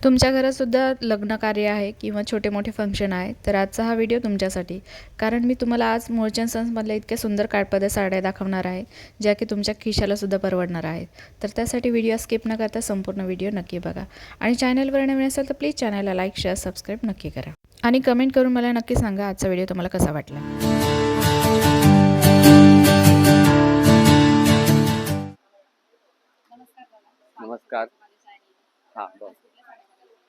तुमच्या घरात सुद्धा लग्न कार्य आहे किंवा छोटे मोठे फंक्शन आहे तर आजचा हा व्हिडिओ तुमच्यासाठी. कारण मी तुम्हाला आज मूळचंद सन्समधल्या इतक्या सुंदर काठपदर साड्या दाखवणार आहे, ज्या की तुमच्या खिशाला सुद्धा परवडणार आहेत. तर त्यासाठी व्हिडिओ स्किप न करता संपूर्ण व्हिडिओ नक्की बघा. आणि चॅनलवर नवीन असेल तर प्लीज चॅनलला लाईक, शेअर, सबस्क्राईब नक्की करा. आणि कमेंट करून मला नक्की सांगा आजचा व्हिडिओ तुम्हाला कसा वाटला. नमस्कार. हा बरं.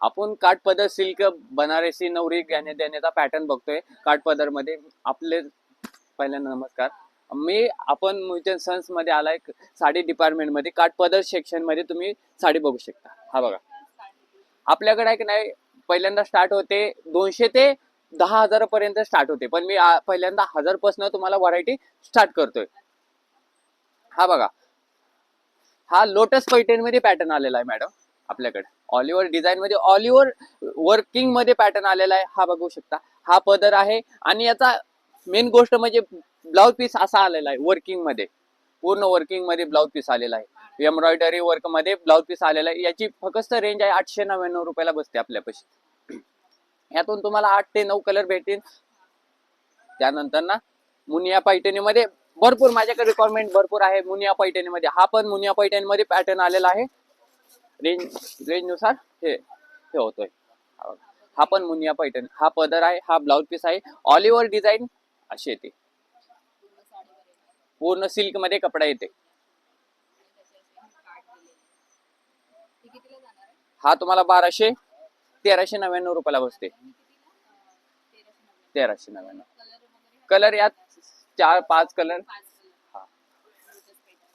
आपण काठपदर सिल्क बनारसी नवरी घेण्या देण्याचा पॅटर्न बघतोय. काठपदर मध्ये आपले पहिल्यांदा नमस्कार. आपण मूळचंद सन्स मध्ये आलाय. साडी डिपार्टमेंट मध्ये काठपदर सेक्शन मध्ये तुम्ही साडी बघू शकता. हा बघा, आपल्याकडे आहे की नाही, पहिल्यांदा स्टार्ट होते 200 ते 10,000 पर्यंत स्टार्ट होते, पण मी पहिल्यांदा 1000 पासून तुम्हाला व्हरायटी स्टार्ट करतोय. हा बघा, हा लोटस पैठणी मध्ये पॅटर्न आलेला आहे मॅडम. आपल्याकडे ऑल ओव्हर डिझाईन मध्ये, ऑल ओव्हर वर्किंग मध्ये पॅटर्न आलेला आहे. हा बघू शकता, हा पदर आहे. आणि याचा मेन गोष्ट म्हणजे ब्लाउज पीस असा आलेला आहे वर्किंग मध्ये, पूर्ण वर्किंग मध्ये ब्लाउज पीस आलेला आहे. एम्ब्रॉयडरी वर्क मध्ये ब्लाउज पीस आलेला आहे. याची फक्त रेंज आहे 899 रुपयाला बसते आपल्यापाशी. यातून तुम्हाला 8 ते 9 कलर भेटतील. त्यानंतर ना मुनिया पैठणी मध्ये भरपूर माझ्याकडे रिक्वायरमेंट भरपूर आहे. मुनिया पैठणी मध्ये, हा पण मुनिया पैठणी मध्ये पॅटर्न आलेला आहे. रेंज नुसार हे होतोय. हा पण मुनिया पैठणी, हा पदर आहे, हा ब्लाउज पीस आहे. ऑल ओव्हर डिझाईन अशी येते, पूर्ण सिल्क मध्ये कपडा येते. हा तुम्हाला 1399 रुपयाला बसते. 1399. कलर यात 4-5 कलर.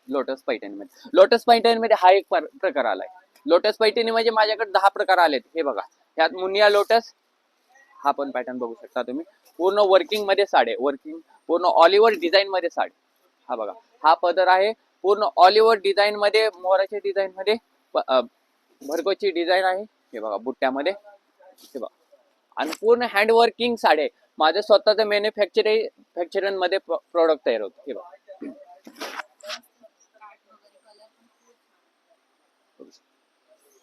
लोटस पैठणी मध्ये, लोटस पैठणी मध्ये हा एक प्रकार आलाय. लोटस पैठणी म्हणजे माझ्याकडे 10 प्रकार आलेत. हे बघा, ह्यात मुनिया लोटस, हा पण पॅटर्न बघू शकता तुम्ही. पूर्ण वर्किंग मध्ये साडे, वर्किंग पूर्ण ऑल ओव्हर डिझाईन मध्ये साडी. हा बघा, हा पदर आहे पूर्ण ऑल ओव्हर डिझाईन मध्ये, मोराच्या डिझाईन मध्ये, भरगोची डिझाईन आहे. हे बघा बुट्ट्यामध्ये, हे बघा. आणि पूर्ण हँड वर्किंग साडे, माझं स्वतःचं मॅन्युफॅक्चरिंग मध्ये प्रोडक्ट तयार होतं. हे बघा,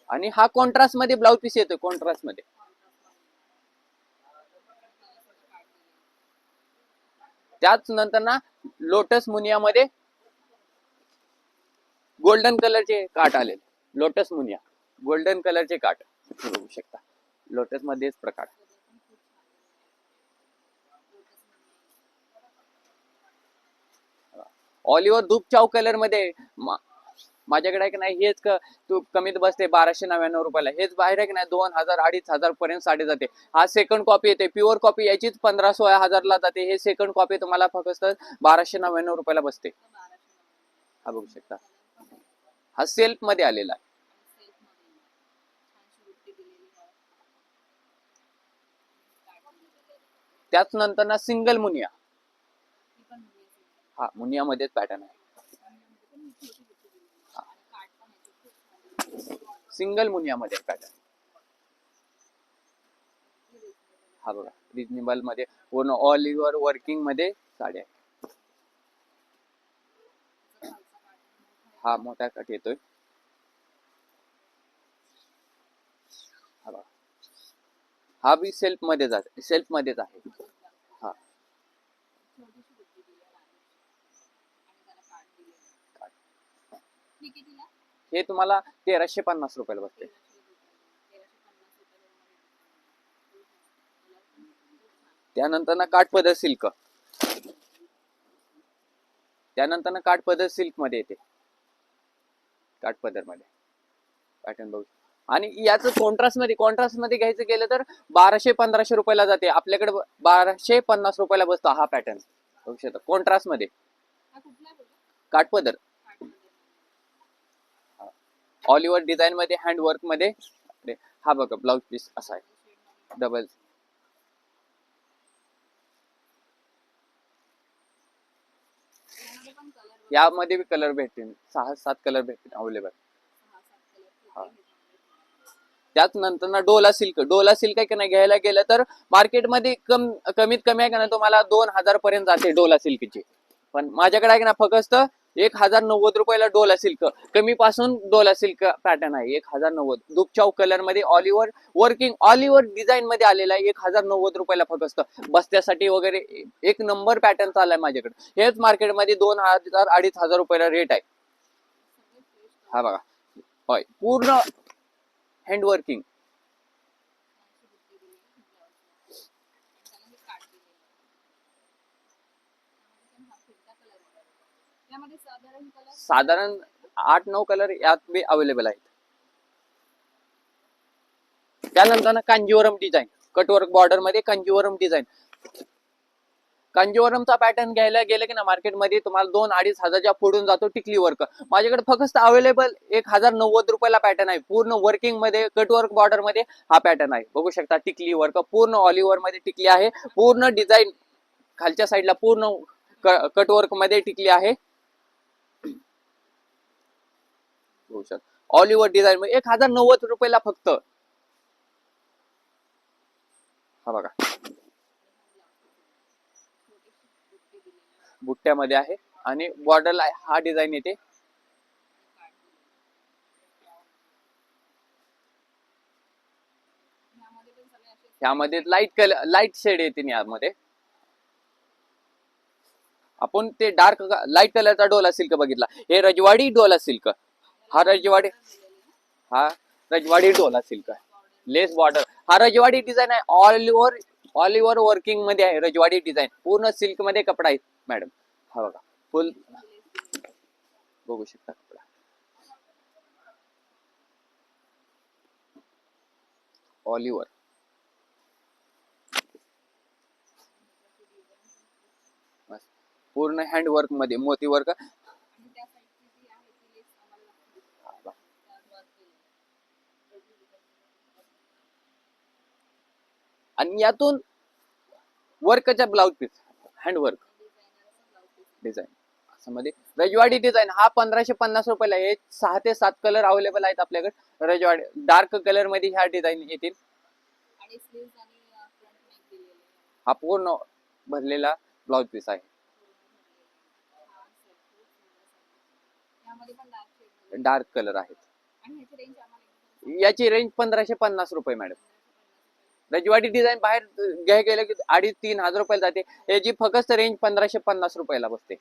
आणि हा कॉन्ट्रास्ट मध्ये ब्लाउज पीस येतोय. कॉन्ट्रास्ट मध्ये त्याच नंतर ना लोटस मुनिया मध्ये गोल्डन कलरचे काठ आले. लोटस मुनिया गोल्डन कलरचे काठ बघू शकता. लोटस मध्येच प्रकार, ऑल ओव्हर धूप चाव कलर मध्ये माझ्याकडे आहे की नाही. हेच तू कमीत बसते 1299 रुपयाला. हेच बाहेर आहे की नाही 2000-2500 पर्यंत साडी जाते. हा सेकंड कॉपी येते, प्युअर कॉपी याचीच 1500 हजारला जाते. हे सेकंड कॉपी तुम्हाला फक्त 1299 रुपयाला बसते. हा बघू शकता, हा सेल्फ मध्ये आलेला आहे. त्याच नंतर ना सिंगल मुनिया, हा मुनिया मध्येच पॅटर्न आहे. सिंगल मुनिया मध्ये पॅटर्न. हा बघा, रिजनेबल मध्ये पूर्ण ऑल ओव्हर वर्किंग मध्ये साड्या. हा मोठा कट येतोय. हा बघा, हा बी सेल्फ मध्ये जाते, सेल्फ मध्येच आहे. हा हे तुम्हाला 1350 रुपयाला बसते. त्यानंतर ना काठपदर सिल्क, त्यानंतर ना काठपदर सिल्क मध्ये येते. काठपदर मध्ये पॅटर्न बघू. आणि याचं कॉन्ट्रास्ट मध्ये घ्यायचं गेलं तर 1200-1500 रुपयाला जाते. आपल्याकडे 1250 रुपयाला बसतो हा पॅटर्न बघू शकता. कॉन्ट्रास्ट मध्ये काठपदर, ऑल ओव्हर डिझाईन मध्ये, हँड वर्क मध्ये. हा बघा, ब्लाउज पीस असा आहे डबल. यामध्ये बी कलर भेटतील, 6-7 कलर भेटतील अवेलेबल. त्याच नंतर ना डोला सिल्क, डोला सिल्क आहे की नाही घ्यायला गेलं तर मार्केटमध्ये कमीत कमी आहे का ना तुम्हाला 2000 पर्यंत जाते डोला सिल्कची. पण माझ्याकडे आहे ना फक्त 1090 डोला सिल्क, कमी पासून डोला सिल्क पॅटर्न आहे 1090. दुपचाव कलर मध्ये ऑलिव्हर वर्किंग, ऑलिव्हर डिझाईन मध्ये आलेला आहे 1090 फक्त. बस्त्यासाठी वगैरे एक नंबर पॅटर्न चाललाय माझ्याकडे. हेच मार्केटमध्ये 2000-2500 रेट आहे. हा बघा, होय पूर्ण हँड वर्किंग. साधारण 8-9 कलर यात बी अवेलेबल आहेत. त्यानंतर ना कांजीवरम डिझाईन, कटवर्क बॉर्डर मध्ये कांजीवरम डिझाईन. कांजीवरमचा पॅटर्न घ्यायला गेलं की ना मार्केटमध्ये तुम्हाला 2-2.5 हजारच्या पुढून जातो टिकली वर्क. माझ्याकडे फक्त अवेलेबल 1090 पॅटर्न आहे. पूर्ण वर्किंग मध्ये कटवर्क बॉर्डर मध्ये हा पॅटर्न आहे. बघू शकता टिकली वर्क, पूर्ण ऑलिव्हर मध्ये टिकली आहे. पूर्ण डिझाईन खालच्या साईडला पूर्ण कटवर्क मध्ये टिकली आहे. ऑलिव्हर डिझाईन 1090 फक्त. हा बघा, बुट्ट्यामध्ये आहे आणि बॉर्डरला हा डिझाईन येते. यामध्ये लाईट कलर, लाईट शेड येते यामध्ये. आपण ते डार्क लाईट कलरचा डोला सिल्क बघितला, हे रजवाडी डोला सिल्क. हा रजवाडी डोला सिल्क आहे. लेस बॉर्डर, हा रजवाडी डिझाईन आहे. ऑल ओव्हर वर्किंग मध्ये आहे रजवाडी डिझाईन. पूर्ण सिल्क मध्ये कपडा आहे मॅडम. हा बघा, फुल बघू शकता कपडा. ऑल ओव्हर पूर्ण हँड वर्क मध्ये मोती वर्क. आणि यातून वर्कच्या blouse piece, hand work design असं मध्ये रजवाडी डिझाईन. हा 1550 आहे. 6 ते 7 कलर अवेलेबल आहेत आपल्याकडे. रजवाडी डार्क कलर मध्ये ह्या डिझाईन येतील. हा पूर्ण भरलेला ब्लाउज पीस आहे. डार्क कलर आहेत. याची रेंज 1550 मॅडम. रजवाडी डिझाईन बाहेर घ्यायला गेलं की 2,500-3 हजार रुपयाला जाते. याची फक्त रेंज 1550 बसते.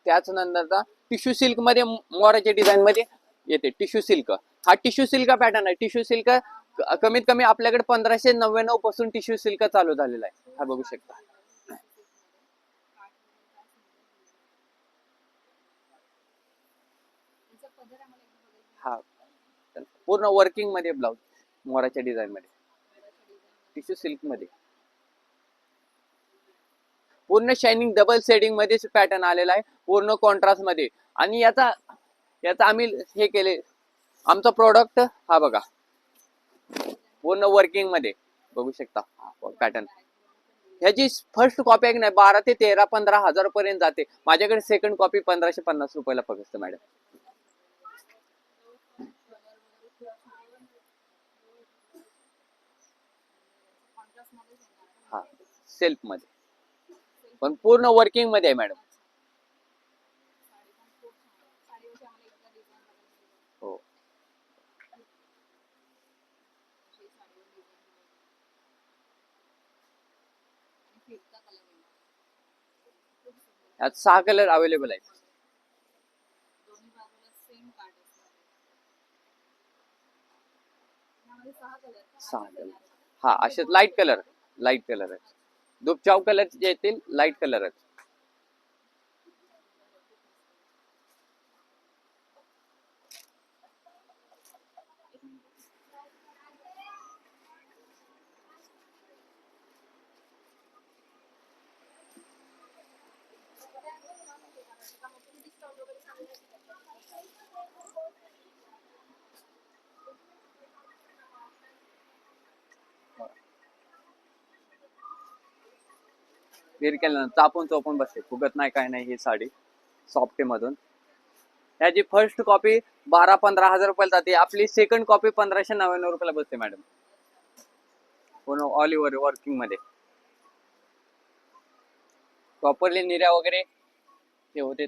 त्याच नंतर टिश्यू सिल्क मध्ये मोराच्या डिझाईन मध्ये येते. टिश्यू सिल्क, हा टिश्यू सिल्क पॅटर्न आहे. टिश्यू सिल्क कमीत कमी आपल्याकडे 1599 पासून टिश्यू सिल्क चालू झालेला आहे. हा बघू शकता. हा पूर्ण वर्किंग मध्ये ब्लाउज मोराच्या डिझाईन मध्ये टिश्यू सिल्क मध्ये पूर्ण शायनिंग डबल शेडिंग मध्ये पॅटर्न आलेला आहे. पूर्ण कॉन्ट्रास्ट मध्ये. आणि याचा आम्ही हे केले, आमचा प्रोडक्ट हा बघा पूर्ण वर्किंग मध्ये बघू शकता पॅटर्न. ह्याची फर्स्ट कॉपी आहे नाही 12 ते 13-15 हजार पर्यंत जाते. माझ्याकडे सेकंड कॉपी 1550 फक्त मॅडम. हा सेल्फ मध्ये पण पूर्ण वर्किंग मध्ये आहे मॅडम. हो, यात 6 कलर अवेलेबल आहेत. 6 कलर. हा असे लाईट कलर आहेत. दुपचाव कलर जे येतील लाईट कलर आहेत. वेअर केल्यानंतर चापून चोपून बसते, फुगत नाही काय नाही. ही साडी सॉफ्ट मधून. याची फर्स्ट कॉपी 12-15 हजार रुपयाला जाते. आपली सेकंड कॉपी 1599 रुपयाला बसते मॅडम. ऑल ओव्हर वर्किंग मध्ये प्रॉपरली निर्या वगैरे हे होते